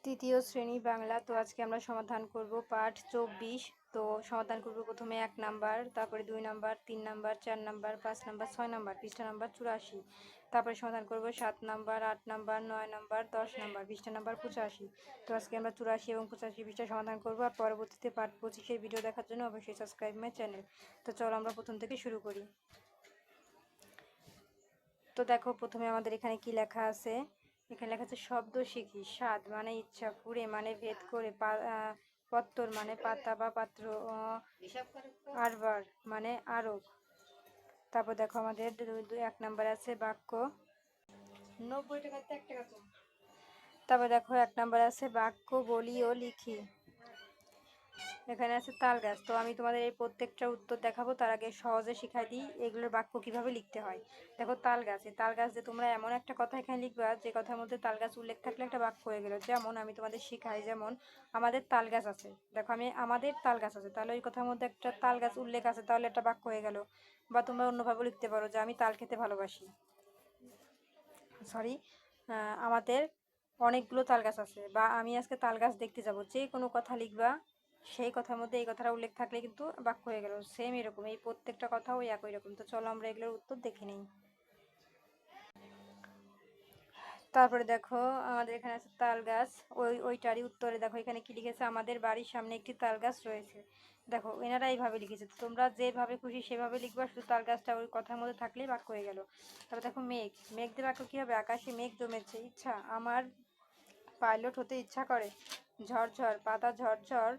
তৃতীয় শ্রেণী বাংলা। তো আজকে আমরা সমাধান করব পাঠ 24। তো সমাধান করব প্রথমে 1 নাম্বার, তারপরে 2 number, 3 number, 4 number, 5 number, 6 number, পৃষ্ঠা নাম্বার 84। তারপরে সমাধান করব 7 নাম্বার, 8 নাম্বার, 9 নাম্বার, 10 নাম্বার, পৃষ্ঠা নাম্বার 85। তো আজকে আমরা 84 এবং 85 পৃষ্ঠা সমাধান করব। আর পরবর্তীতে পাঠ 25 ভিডিও দেখার জন্য অবশ্যই সাবস্ক্রাইব মাই চ্যানেল। তো চলো আমরা প্রথম থেকে শুরু করি। তো দেখো প্রথমে আমাদের এখানে কি লেখা আছে। এখানে লেখা আছে শব্দ শিখি। স্বাদ মানে ইচ্ছা, পুরে মানে ভেদ করে, পত্তর মানে পাতা বা পাত্র, আরবার মানে আরব। তারপর দেখো আমাদের 1 নাম্বার আছে বাক্য। 90 টাকাতে 1 টাকা কম। তারপর দেখো 1 নাম্বার আছে বাক্য বলি ও লিখি। এখানে আছে তাল গাছ। তো আমি তোমাদের এই প্রত্যেকটা উত্তর দেখাবো, তার আগে সহজে শিখাই দিই এগুলোর বাক্য কিভাবে লিখতে হয়। দেখো তাল গাছ, এই তাল গাছ যে তোমরা এমন একটা কথা এখানে লিখবা যে কথার মধ্যে তাল গাছ উল্লেখ থাকলে একটা বাক্য হয়ে গেল। যেমন আমি তোমাদের শিখাই, যেমন আমাদের তাল গাছ আছে। দেখো আমি আমাদের তাল গাছ আছে, তাহলে ওই কথার মধ্যে একটা তাল গাছ উল্লেখ আছে, তাহলে একটা বাক্য হয়ে গেল। বা তোমরা অন্যভাবে লিখতে পারো যে আমি তাল খেতে ভালোবাসি। সরি, আমাদের অনেকগুলো তাল গাছ আছে, বা আমি আজকে তাল গাছ দেখতে যাব। যে কোনো কথা লিখবা, সেই কথার মধ্যে এই কথাটা উল্লেখ থাকলে কিন্তু বাক্য হয়ে গেল। সেম এরকম এই প্রত্যেকটা কথা ওই একই রকম। তো চলো আমরা এগুলোর উত্তর দেখে নিই। তারপরে দেখো আমাদের এখানে আছে তাল গাছ। ওইটারই উত্তরে দেখো এখানে কি লিখেছে, আমাদের বাড়ির সামনে একটি তাল গাছ রয়েছে। দেখো এনারা এইভাবে লিখেছে, তোমরা যেভাবে খুশি সেভাবে লিখবা, শুধু তাল গাছটা ওই কথার মধ্যে থাকলেই বাক্য হয়ে গেল। তারপর দেখো মেঘ। মেঘ দিয়ে বাক্য কী হবে, আকাশে মেঘ জমেছে। ইচ্ছা, আমার পাইলট হতে ইচ্ছা করে। ঝরঝর, পাতা ঝরঝর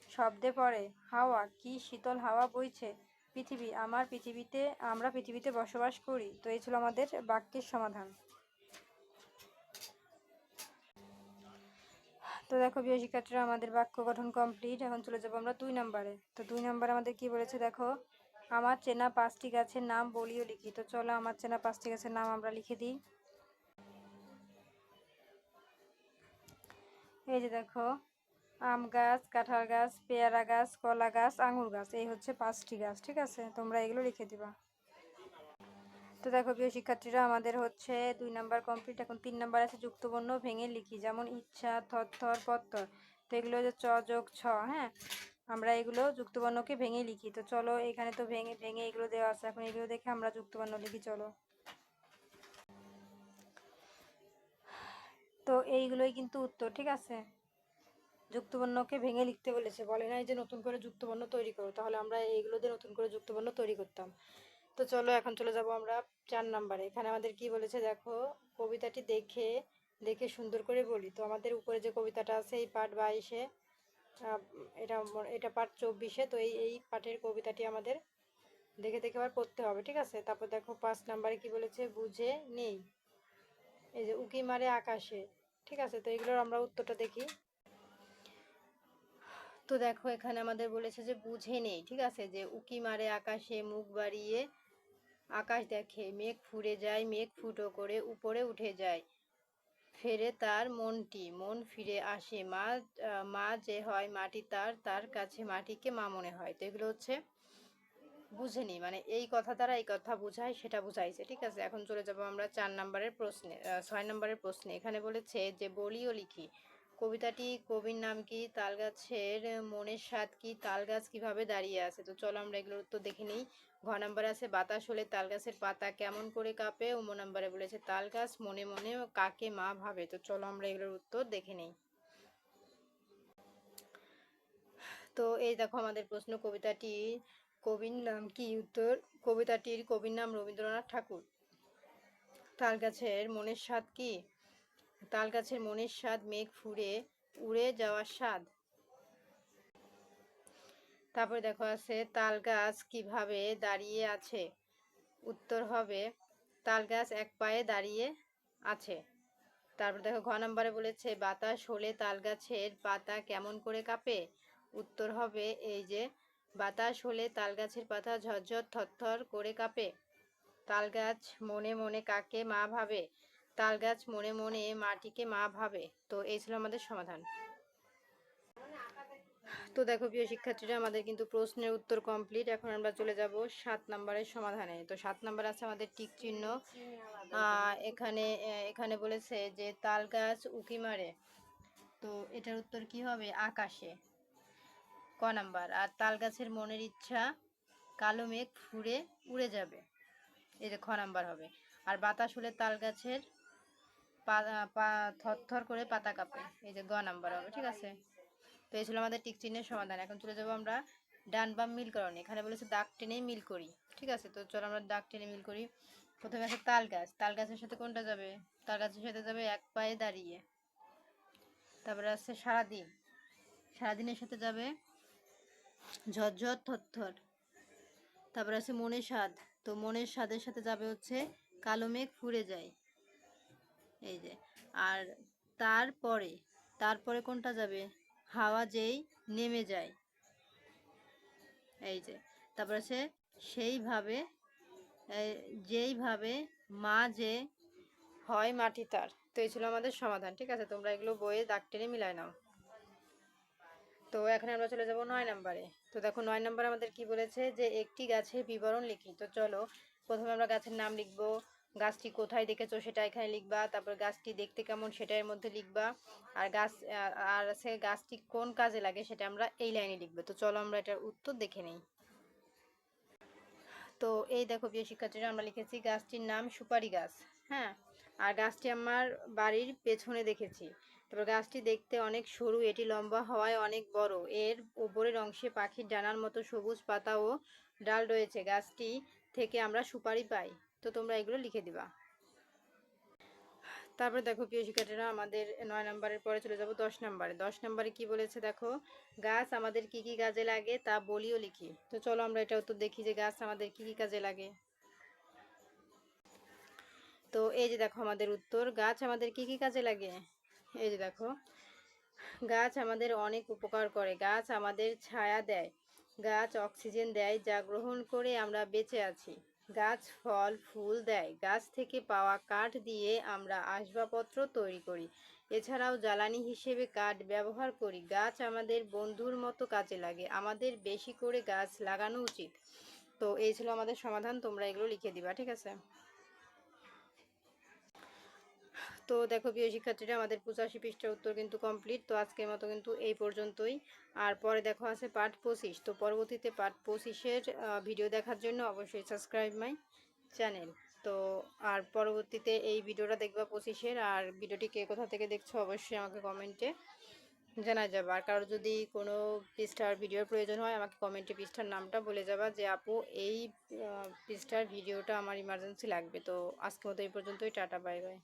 শব্দে পড়ে। হাওয়া, কি শীতল হাওয়া বইছে। পৃথিবী, আমরা পৃথিবীতে বসবাস করি। তো এই ছিল আমাদের বাক্যের সমাধান। তো দেখো প্রিয় শিক্ষার্থীরা, আমাদের বাক্য গঠন কমপ্লিট। এখন চলে যাবো আমরা 2 নাম্বারে। তো 2 নাম্বারে আমাদের কি বলেছে দেখো, আমার চেনা 5টি গাছের নাম বলিও লিখি। তো চলো আমার চেনা 5টি গাছের নাম আমরা লিখে দিই। এই যে দেখো, আম গাছ, কাঁঠাল গাছ, পেয়ারা গাছ, কলা গাছ, আঙুর গাছ, এই হচ্ছে 5টি গাছ। ঠিক আছে, তোমরা এগুলো লিখে দিবা। তো দেখো প্রিয় শিক্ষার্থীরা, আমাদের হচ্ছে 2 নাম্বার কমপ্লিট। এখন 3 নাম্বার আছে যুক্তবর্ণ ভেঙে লিখি। যেমন ইচ্ছা, থরথর, পত্তর। তো এগুলো হচ্ছে চ যোগ ছ। হ্যাঁ, আমরা এগুলো যুক্তবর্ণকে ভেঙে লিখি। তো চলো এখানে তো ভেঙে ভেঙে এগুলো দেওয়া আছে, এখন এগুলো দেখে আমরা যুক্তবর্ণ লিখি। চলো, তো এইগুলোই কিন্তু উত্তর। ঠিক আছে, যুক্তবর্ণকে ভেঙে লিখতে বলেছে, বলে নাই যে নতুন করে যুক্তবর্ণ তৈরি করো, তাহলে আমরা এইগুলো দিয়ে নতুন করে যুক্তবর্ণ তৈরি করতাম। তো চলো এখন চলে যাব আমরা 4 নাম্বারে। এখানে আমাদের কি বলেছে দেখো, কবিতাটি দেখে দেখে সুন্দর করে বলি। তো আমাদের উপরে যে কবিতাটা আছে এই পাঠ 22-এ, এটা এটা পাঠ 24-এ। তো এই পাঠের কবিতাটি আমাদের দেখে দেখে আবার পড়তে হবে। ঠিক আছে, তারপর দেখো 5 নাম্বারে কি বলেছে, বুঝে নেই। এই যে উকি মারে আকাশে। ঠিক আছে, তো এগুলোর আমরা উত্তরটা দেখি। তো দেখো এখানে আমাদের বলেছে যে বুঝে নেই। ঠিক আছে, যে উকি মারে আকাশে, মুখ বাড়িয়ে আকাশ দেখে, মেঘ ফুরে যায়, মেঘ ফুটো করে উপরে উঠে যায়, ফেরে তার মনটি, মন ফিরে আসে, মা যে হয় মাটি, তার কাছে মাটিকে মা মনে হয়। তো এগুলো হচ্ছে বুঝেনি, মানে এই কথা দ্বারা এই কথা বুঝায়, সেটা বুঝাইছে। ঠিক আছে, এখন চলে যাব আমরা 4 নাম্বারের প্রশ্নে, 6 নাম্বারের প্রশ্নে। এখানে বলেছে যে বলিও লিখি। কবিতাটি কবির নাম কি, তাল গাছের মনের স্বাদ কি, তাল গাছ কিভাবে দাঁড়িয়ে আছে। তো চলো আমরা এগুলোর উত্তর দেখে নিই। ঘ নাম্বারে আছে বাতাস হলে তাল গাছের পাতা কেমন করে কাঁপে। ও নাম্বারে বলেছে তাল গাছ মনে মনে কাকে মা ভাবে। তো চলো আমরা এগুলোর উত্তর দেখে নিই। তো এই দেখো আমাদের প্রশ্ন, কবিতাটি কবির নাম কি। উত্তর, কবিতাটির কবির নাম রবীন্দ্রনাথ ঠাকুর। তাল গাছের মনের স্বাদ কি, তাল গাছের মনের স্বাদ মেঘ ফুরে উড়ে যাওয়ার স্বাদ। তারপরে দেখো আছে তাল গাছ কিভাবে দাঁড়িয়ে আছে। উত্তর হবে তাল গাছ এক পায়ে দাঁড়িয়ে আছে। তারপর দেখো ঘ নম্বরে বলেছে বাতাস হলে তাল গাছের পাতা কেমন করে কাঁপে। উত্তর হবে এই যে বাতাস হলে তাল গাছের পাতা ঝরঝর থরথর করে কাঁপে। তাল গাছ মনে মনে কাকে মা ভাবে, তাল গাছ মনে মনে মাটিকে মা ভাবে। তো এই ছিল আমাদের সমাধান। তো দেখো প্রিয় শিক্ষার্থীরা, আমাদের কিন্তু প্রশ্নের উত্তর কমপ্লিট। এখন আমরা চলে যাব 7 নাম্বারের সমাধানে। তো 7 নাম্বার আছে আমাদের টিক চিহ্ন। এখানে বলেছে যে তাল গাছ উকি মারে। তো এটার উত্তর কি হবে? আকাশে, ক নাম্বার। আর তাল গাছের মনের ইচ্ছা, কালো মেঘ ফুরে উড়ে যাবে, এই যে খ নাম্বার হবে। আর বাতাস হলে তাল গাছের থরথর করে পাতা কাঁপে, এই যে গ নাম্বার হবে। ঠিক আছে, তো এই ছিল আমাদের টিক চিহ্নের সমাধান। এখন চলে যাবো আমরা ডান বাম মিলকরণ। এখানে বলেছে দাগ টেনে মিল করি। ঠিক আছে, তো চলো আমরা দাগ টেনে মিল করি। প্রথমে আছে তাল গাছ, তাল গাছের সাথে কোনটা যাবে? তাল গাছের সাথে যাবে এক পায়ে দাঁড়িয়ে। তারপরে আছে সারাদিন, সারাদিনের সাথে যাবে ঝরঝর থরথর। তারপরে আছে মনের স্বাদ, তো মনের স্বাদের সাথে যাবে হচ্ছে কালো মেঘ ফুরে যায়, এই যে। আর তারপরে, তারপরে কোনটা যাবে? হাওয়া যেই নেমে যায়, এই যে। তারপর আছে সেইভাবে, যেইভাবে মা যে হয় মাটি তার। তো এই ছিল আমাদের সমাধান। ঠিক আছে, তোমরা এগুলো বইয়ে দাগ টেনে মিলাই নাও। তো এখন আমরা চলে যাব 9 নম্বরে। তো দেখো 9 নম্বরে আমাদের কি বলেছে, যে একটি গাছের বিবরণ লিখি। তো চলো প্রথমে আমরা গাছের নাম লিখবো, গাছটি কোথায় দেখেছো সেটা এখানে লিখবা, তারপর গাছটি দেখতে কেমন সেটা এর মধ্যে লিখবা, আর আর আছে গাছটি কোন কাজে লাগে সেটা আমরা এই লাইনে লিখবো। তো চলো আমরা এটার উত্তর দেখে নেই। তো এই দেখো প্রিয় শিক্ষার্থীরা, আমরা লিখেছি গাছটির নাম সুপারি গাছ। হ্যাঁ, আর গাছটি আমার বাড়ির পেছনে দেখেছি। তারপর গাছটি দেখতে অনেক সরু, এটি লম্বা হওয়ায় অনেক বড়, এর উপরের অংশে পাখির ডানার মতো সবুজ পাতা ও ডাল রয়েছে, গাছটি থেকে আমরা সুপারি পাই। তো তোমরা এগুলো লিখে দিবা। তারপরে দেখো প্রিয় শিক্ষার্থীরা, আমাদের 9 নম্বরের পরে চলে যাব 10 নম্বরে। 10 নম্বরে কি বলেছে দেখো, গাছ আমাদের কি কি কাজে লাগে তা বলিও লিখি। তো চলো আমরা এটা উত্তর দেখি, যে গাছ আমাদের কি কি কাজে লাগে। তো এই যে দেখো আমাদের উত্তর, গাছ আমাদের কি কি কাজে লাগে। এই যে দেখো, গাছ আমাদের অনেক উপকার করে, গাছ আমাদের ছায়া দেয়, গাছ অক্সিজেন দেয় যা গ্রহণ করে আমরা বেঁচে আছি, গাছ ফল ফুল দেয়, গাছ থেকে পাওয়া কাঠ দিয়ে আমরা আসবাবপত্র তৈরি করি, এছাড়াও জ্বালানি হিসেবে কাঠ ব্যবহার করি, গাছ আমাদের বন্ধুর মতো কাজে লাগে, আমাদের বেশি করে গাছ লাগানো উচিত। তো এই ছিল আমাদের সমাধান, তোমরা এগুলো লিখে দিবা। ঠিক আছে, তো দেখো প্রিয় শিক্ষার্থীরা, আমাদের 85 পৃষ্ঠার উত্তর কিন্তু কমপ্লিট। তো আজকের মতো কিন্তু এই পর্যন্তই। আর পরে দেখো আছে পার্ট 25। তো পরবর্তীতে পার্ট 25-এর ভিডিও দেখার জন্য অবশ্যই সাবস্ক্রাইব মাই চ্যানেল। তো আর পরবর্তীতে এই ভিডিওটা দেখবা 25-এর, আর ভিডিওটি কে কোথা থেকে দেখছো অবশ্যই আমাকে কমেন্টে জানা যাবে। আর কারো যদি কোনো পৃষ্ঠার ভিডিওর প্রয়োজন হয়, আমাকে কমেন্টে পৃষ্ঠার নামটা বলে যাবা, যে আপু এই পৃষ্ঠার ভিডিওটা আমার ইমার্জেন্সি লাগবে। তো আজকের মতো এই পর্যন্তই, টাটা বাই বাই।